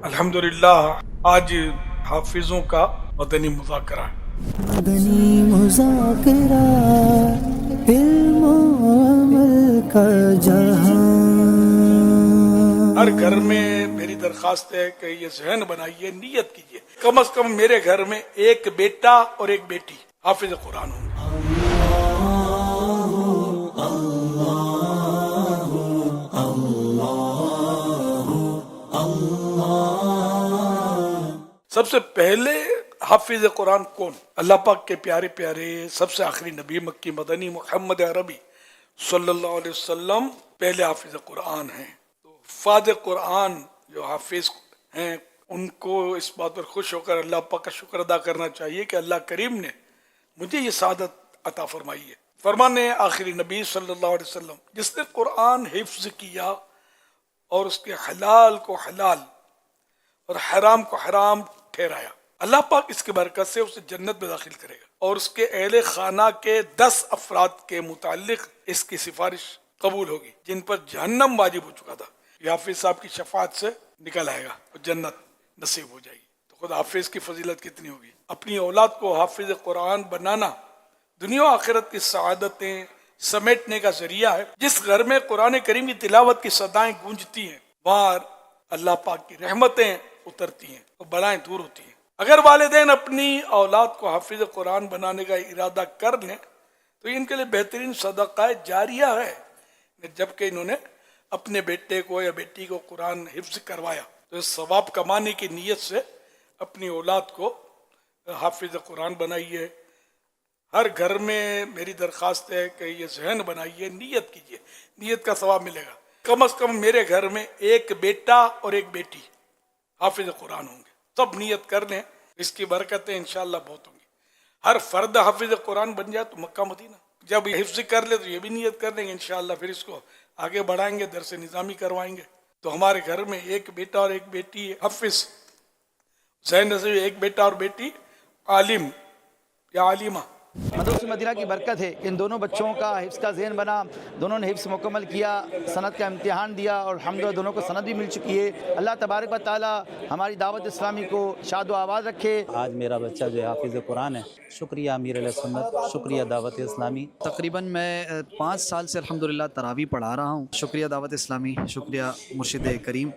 الحمدللہ آج حافظوں کا مدنی مذاکرہ ہے۔ مدنی مذاکرہ علم و عمل کا جہاں۔ ہر گھر میں میری درخواست ہے کہ یہ ذہن بنائیے، نیت کیجیے کم از کم میرے گھر میں ایک بیٹا اور ایک بیٹی حافظ قرآن ہوں۔ سب سے پہلے حافظ قرآن کون؟ اللہ پاک کے پیارے پیارے سب سے آخری نبی مکی مدنی محمد عربی صلی اللہ علیہ وسلم پہلے حافظ قرآن ہیں۔ تو حفاظ قرآن جو حافظ ہیں ان کو اس بات پر خوش ہو کر اللہ پاک کا شکر ادا کرنا چاہیے کہ اللہ کریم نے مجھے یہ سعادت عطا فرمائی ہے۔ فرمانے آخری نبی صلی اللہ علیہ وسلم جس نے قرآن حفظ کیا اور اس کے حلال کو حلال اور حرام کو حرام ٹھہرایا، اللہ پاک اس کی برکت سے اسے جنت میں داخل کرے گا، اور اس کے اہل خانہ کے 10 افراد کے متعلق اس کی سفارش قبول ہوگی جن پر جہنم واجب ہو چکا تھا۔ یہ حافظ صاحب کی شفاعت سے نکل آئے گا اور جنت نصیب ہو جائے گی۔ تو خود حافظ کی فضیلت کتنی ہوگی۔ اپنی اولاد کو حافظ قرآن بنانا دنیا و آخرت کی سعادتیں سمیٹنے کا ذریعہ ہے۔ جس گھر میں قرآن کریم کی تلاوت کی صدائیں گونجتی ہیں وہاں اللہ پاک کی رحمتیں اترتی ہیں اور بلائیں دور ہوتی ہیں۔ اگر والدین اپنی اولاد کو حافظ قرآن بنانے کا ارادہ کر لیں تو ان کے لیے بہترین صدقہ جاریہ ہے۔ جبکہ انہوں نے اپنے بیٹے کو یا بیٹی کو قرآن حفظ کروایا تو اس ثواب کمانے کی نیت سے اپنی اولاد کو حافظ قرآن بنائیے۔ ہر گھر میں میری درخواست ہے کہ یہ ذہن بنائیے، نیت کیجیے، نیت کا ثواب ملے گا۔ کم از کم میرے گھر میں ایک بیٹا اور ایک بیٹی حافظ قرآن ہوں گے۔ سب نیت کر لیں، اس کی برکتیں انشاءاللہ بہت ہوں گی۔ ہر فرد حافظ قرآن بن جائے تو مکہ مدینہ، جب یہ حفظ کر لے تو یہ بھی نیت کر لیں گے انشاءاللہ، پھر اس کو آگے بڑھائیں گے، درس نظامی کروائیں گے۔ تو ہمارے گھر میں ایک بیٹا اور ایک بیٹی حافظ، ذہن نصیب ایک بیٹا اور بیٹی عالم یا عالمہ۔ مدرسہ مدینہ کی برکت ہے کہ ان دونوں بچوں کا حفظ کا ذہن بنا، دونوں نے حفظ مکمل کیا، سند کا امتحان دیا اور الحمدللہ دونوں کو سند بھی مل چکی ہے۔ اللہ تبارک و تعالی ہماری دعوت اسلامی کو شاد و آباد رکھے۔ آج میرا بچہ جو ہے حافظ قرآن ہے، شکریہ امیر علیہ سنت، شکریہ دعوت اسلامی۔ تقریباً میں 5 سال سے الحمدللہ تراویح پڑھا رہا ہوں۔ شکریہ دعوت اسلامی، شکریہ مرشد کریم۔